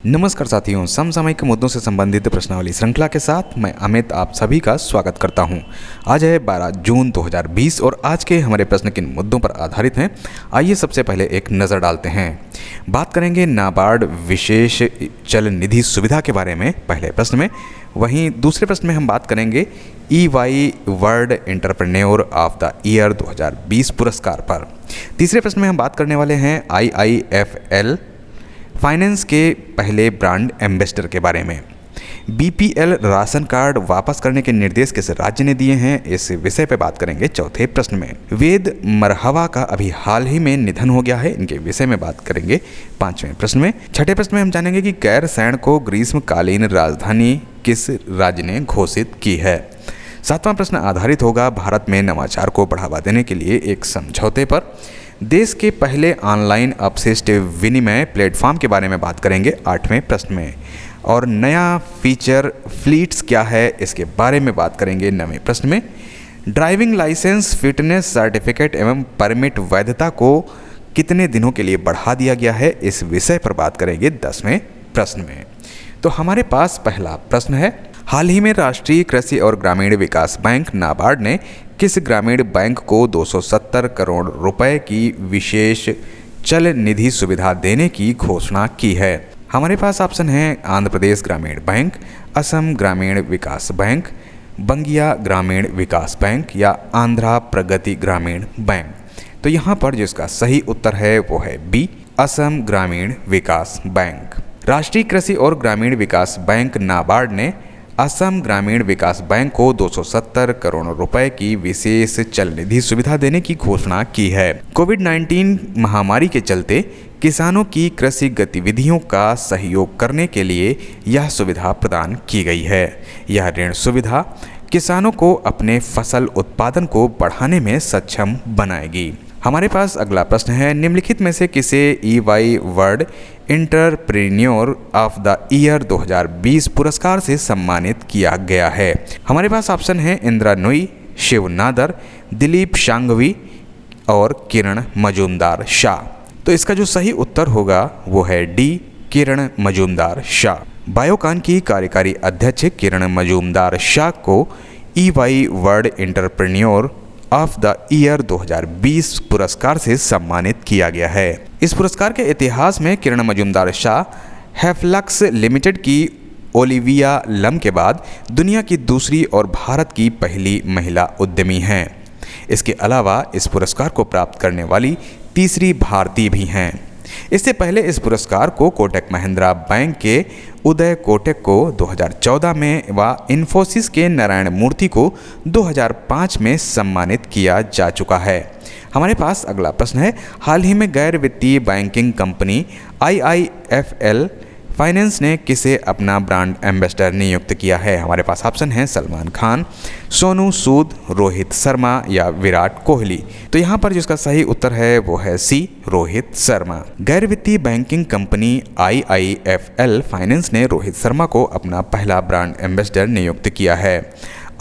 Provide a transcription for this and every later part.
नमस्कार साथियों, समसामयिक मुद्दों से संबंधित प्रश्नावली श्रृंखला के साथ मैं अमित आप सभी का स्वागत करता हूं। आज है 12 जून 2020 और आज के हमारे प्रश्न किन मुद्दों पर आधारित हैं, आइए सबसे पहले एक नज़र डालते हैं। बात करेंगे नाबार्ड विशेष चल निधि सुविधा के बारे में पहले प्रश्न में। वहीं दूसरे प्रश्न में हम बात करेंगे EY world entrepreneur of the year 2020 पुरस्कार पर। तीसरे प्रश्न में हम बात करने वाले हैं IIFL फाइनेंस के पहले ब्रांड एम्बेसडर के बारे में। BPL राशन कार्ड वापस करने के निर्देश किस राज्य ने दिए हैं, इस विषय पर बात करेंगे चौथे प्रश्न में। वेद मरहवा का अभी हाल ही में निधन हो गया है, इनके विषय में बात करेंगे पांचवें प्रश्न में। छठे प्रश्न में हम जानेंगे कि गैरसैंण को ग्रीष्मकालीन राजधानी किस राज्य ने घोषित की है। सातवां प्रश्न आधारित होगा भारत में नवाचार को बढ़ावा देने के लिए एक समझौते पर। देश के पहले ऑनलाइन अपशिष्ट विनिमय प्लेटफॉर्म के बारे में बात करेंगे आठवें प्रश्न में। और नया फीचर फ्लीट्स क्या है, इसके बारे में बात करेंगे नवें प्रश्न में। ड्राइविंग लाइसेंस फिटनेस सर्टिफिकेट एवं परमिट वैधता को कितने दिनों के लिए बढ़ा दिया गया है, इस विषय पर बात करेंगे 10वें प्रश्न में। तो हमारे पास पहला प्रश्न है, हाल ही में राष्ट्रीय कृषि और ग्रामीण विकास बैंक नाबार्ड ने किस ग्रामीण बैंक को 270 करोड़ रुपए की विशेष चल निधि सुविधा देने की घोषणा की है। हमारे पास ऑप्शन है आंध्र प्रदेश ग्रामीण बैंक, असम ग्रामीण विकास बैंक, बंगिया ग्रामीण विकास बैंक या आंध्रा प्रगति ग्रामीण बैंक। तो यहाँ पर जिसका सही उत्तर है वो है बी, असम ग्रामीण विकास बैंक। राष्ट्रीय कृषि और ग्रामीण विकास बैंक नाबार्ड ने असम ग्रामीण विकास बैंक को 270 करोड़ रुपए की विशेष चल निधि सुविधा देने की घोषणा की है। कोविड-19 महामारी के चलते किसानों की कृषि गतिविधियों का सहयोग करने के लिए यह सुविधा प्रदान की गई है। यह ऋण सुविधा किसानों को अपने फसल उत्पादन को बढ़ाने में सक्षम बनाएगी। हमारे पास अगला प्रश्न है, निम्नलिखित में से किसे EY world entrepreneur of the year 2020 पुरस्कार से सम्मानित किया गया है। हमारे पास ऑप्शन है इंदिरा नूई, शिव नादर, दिलीप शांघवी और किरण मजूमदार शाह। तो इसका जो सही उत्तर होगा वो है डी, किरण मजूमदार शाह। बायोकॉन की कार्यकारी अध्यक्ष किरण मजूमदार शाह को EY world entrepreneur of the year 2020 पुरस्कार से सम्मानित किया गया है। इस पुरस्कार के इतिहास में किरण मजूमदार शाह हैफलक्स लिमिटेड की ओलिविया लम के बाद दुनिया की दूसरी और भारत की पहली महिला उद्यमी हैं। इसके अलावा इस पुरस्कार को प्राप्त करने वाली तीसरी भारतीय भी हैं। इससे पहले इस पुरस्कार को कोटक महिंद्रा बैंक के उदय कोटक को 2014 में व इन्फोसिस के नारायण मूर्ति को 2005 में सम्मानित किया जा चुका है। हमारे पास अगला प्रश्न है, हाल ही में गैर वित्तीय बैंकिंग कंपनी IIFL फाइनेंस ने किसे अपना ब्रांड एम्बेसडर नियुक्त किया है। हमारे पास ऑप्शन है सलमान खान, सोनू सूद, रोहित शर्मा या विराट कोहली। तो यहाँ पर जिसका सही उत्तर है वो है सी, रोहित शर्मा। गैर वित्तीय बैंकिंग कंपनी IIFL फाइनेंस ने रोहित शर्मा को अपना पहला ब्रांड एम्बेसडर नियुक्त किया है।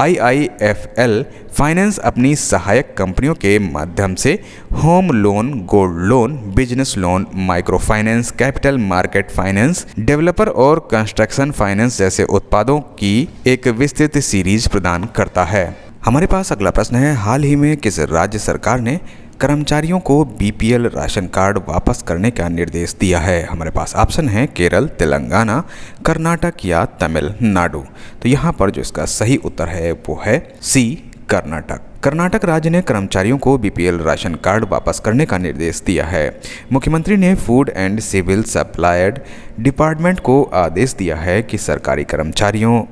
IIFL फाइनेंस अपनी सहायक कंपनियों के माध्यम से home loan, gold loan, business loan, micro finance, capital market finance, developer और कंस्ट्रक्शन फाइनेंस जैसे उत्पादों की एक विस्तृत सीरीज प्रदान करता है। हमारे पास अगला प्रश्न है, हाल ही में किस राज्य सरकार ने कर्मचारियों को BPL राशन कार्ड वापस करने का निर्देश दिया है। हमारे पास ऑप्शन है केरल, तेलंगाना, कर्नाटक या तमिलनाडु। तो यहाँ पर जो इसका सही उत्तर है वो है सी, कर्नाटक। कर्नाटक राज्य ने कर्मचारियों को BPL राशन कार्ड वापस करने का निर्देश दिया है। मुख्यमंत्री ने food and civil supplied department को आदेश दिया है कि सरकारी कर्मचारियों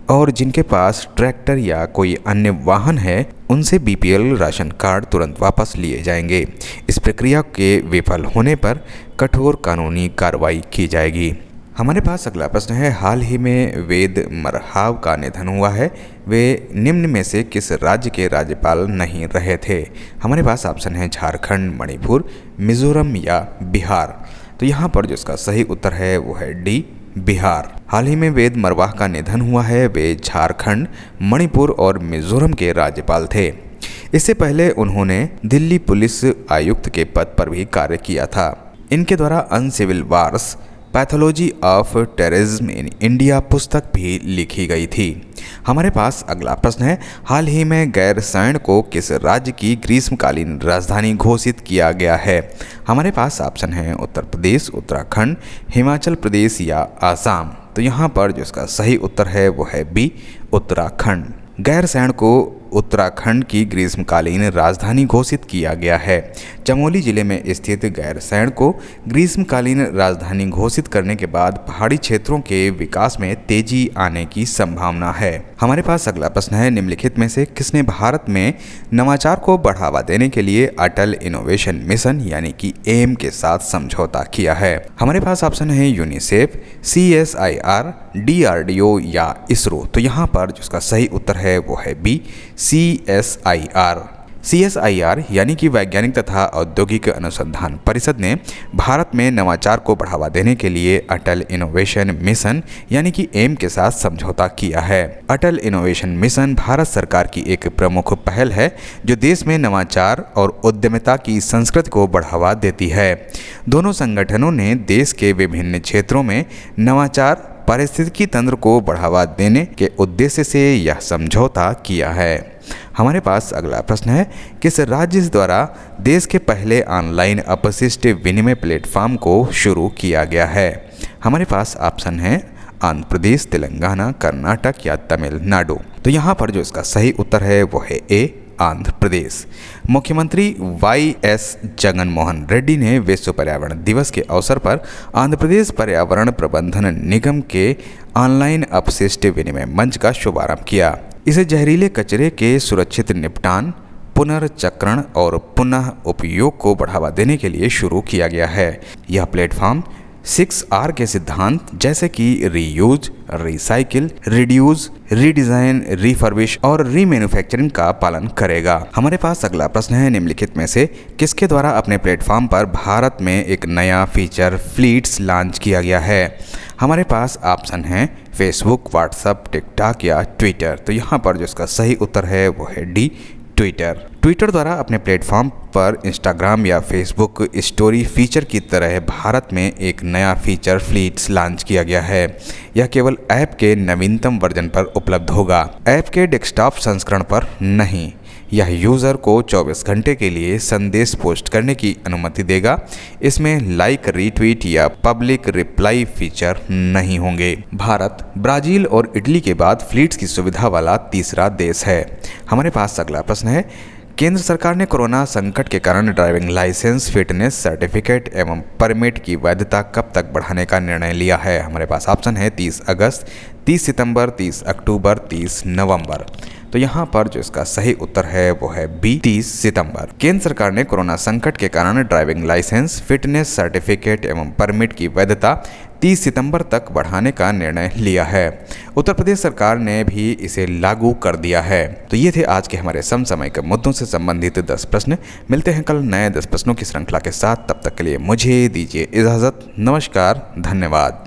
और जिनके पास ट्रैक्टर या कोई अन्य वाहन है उनसे BPL राशन कार्ड तुरंत वापस लिए जाएंगे। इस प्रक्रिया के विफल होने पर कठोर कानूनी कार्रवाई की जाएगी। हमारे पास अगला प्रश्न है, हाल ही में वेद मरहाव का निधन हुआ है, वे निम्न में से किस राज्य के राज्यपाल नहीं रहे थे। हमारे पास ऑप्शन है झारखंड, मणिपुर, मिजोरम या बिहार। तो यहाँ पर जिसका सही उत्तर है वो है डी, बिहार। हाल ही में वेद मरवाह का निधन हुआ है, वे झारखंड, मणिपुर और मिजोरम के राज्यपाल थे। इससे पहले उन्होंने दिल्ली पुलिस आयुक्त के पद पर भी कार्य किया था। इनके द्वारा uncivil wars, pathology of terrorism in India पुस्तक भी लिखी गई थी। हमारे पास अगला प्रश्न है, हाल ही में गैरसैंण को किस राज्य की ग्रीष्मकालीन राजधानी घोषित किया गया है? हमारे पास ऑप्शन है उत्तर प्रदेश, उत्तराखंड, हिमाचल प्रदेश या आसाम। तो यहाँ पर जो इसका सही उत्तर है वो है बी, उत्तराखंड। गैरसैंण को उत्तराखंड की ग्रीष्मकालीन राजधानी घोषित किया गया है। चमोली जिले में स्थित गैरसैंण को ग्रीष्मकालीन राजधानी घोषित करने के बाद पहाड़ी क्षेत्रों के विकास में तेजी आने की संभावना है। हमारे पास अगला प्रश्न है, निम्नलिखित में से किसने भारत में नवाचार को बढ़ावा देने के लिए अटल इनोवेशन मिशन यानी कि एम के साथ समझौता किया है? हमारे पास ऑप्शन है यूनिसेफ, CSIR, DRDO या इसरो। तो यहाँ पर जिसका सही उत्तर है वो है बी, CSIR। CSIR यानी कि वैज्ञानिक तथा औद्योगिक अनुसंधान परिषद ने भारत में नवाचार को बढ़ावा देने के लिए अटल इनोवेशन मिशन यानी कि एम के साथ समझौता किया है। अटल इनोवेशन मिशन भारत सरकार की एक प्रमुख पहल है जो देश में नवाचार और उद्यमिता की संस्कृति को बढ़ावा देती है। दोनों संगठनों ने देश के विभिन्न क्षेत्रों में नवाचार पारिस्थितिकी तंत्र को बढ़ावा देने के उद्देश्य से यह समझौता किया है। हमारे पास अगला प्रश्न है, किस राज्य द्वारा देश के पहले ऑनलाइन अपशिष्ट विनिमय प्लेटफॉर्म को शुरू किया गया है? हमारे पास ऑप्शन है आंध्र प्रदेश, तेलंगाना, कर्नाटक या तमिलनाडु। तो यहाँ पर जो इसका सही उत्तर है वो है ए, आंध्र प्रदेश। मुख्यमंत्री YS जगनमोहन रेड्डी ने विश्व पर्यावरण दिवस के अवसर पर आंध्र प्रदेश पर्यावरण प्रबंधन निगम के ऑनलाइन अपशिष्ट विनिमय मंच का शुभारंभ किया। इसे जहरीले कचरे के सुरक्षित निपटान, पुनर्चक्रण और पुनः उपयोग को बढ़ावा देने के लिए शुरू किया गया है। यह प्लेटफॉर्म 6R के सिद्धांत जैसे कि reuse, recycle, reduce, redesign, refurbish और रीमैन्युफैक्चरिंग का पालन करेगा। हमारे पास अगला प्रश्न है, निम्नलिखित में से किसके द्वारा अपने प्लेटफॉर्म पर भारत में एक नया फीचर फ्लीट्स लॉन्च किया गया है? हमारे पास ऑप्शन है फेसबुक, व्हाट्सएप, टिकटॉक या ट्विटर। तो यहाँ पर जो इसका सही उत्तर है वो है डी, ट्विटर। ट्विटर द्वारा अपने प्लेटफॉर्म पर इंस्टाग्राम या फेसबुक स्टोरी फीचर की तरह भारत में एक नया फीचर फ्लीट्स लॉन्च किया गया है। यह केवल ऐप के नवीनतम वर्जन पर उपलब्ध होगा, ऐप के डेस्कटॉप संस्करण पर नहीं। यह यूज़र को 24 घंटे के लिए संदेश पोस्ट करने की अनुमति देगा। इसमें लाइक, रीट्वीट या पब्लिक रिप्लाई फीचर नहीं होंगे। भारत ब्राज़ील और इटली के बाद फ्लीट्स की सुविधा वाला तीसरा देश है। हमारे पास अगला प्रश्न है, केंद्र सरकार ने कोरोना संकट के कारण ड्राइविंग लाइसेंस, फिटनेस सर्टिफिकेट एवं परमिट की वैधता कब तक बढ़ाने का निर्णय लिया है? हमारे पास ऑप्शन है 30 अगस्त, 30 सितंबर, 30 अक्टूबर, 30 नवंबर। तो यहाँ पर जो इसका सही उत्तर है वो है बी, 30 सितंबर। केंद्र सरकार ने कोरोना संकट के कारण ड्राइविंग लाइसेंस, फिटनेस सर्टिफिकेट एवं परमिट की वैधता 30 सितंबर तक बढ़ाने का निर्णय लिया है। उत्तर प्रदेश सरकार ने भी इसे लागू कर दिया है। तो ये थे आज के हमारे समसामयिक मुद्दों से संबंधित 10 प्रश्न। मिलते हैं कल नए 10 प्रश्नों की श्रृंखला के साथ। तब तक के लिए मुझे दीजिए इजाज़त। नमस्कार, धन्यवाद।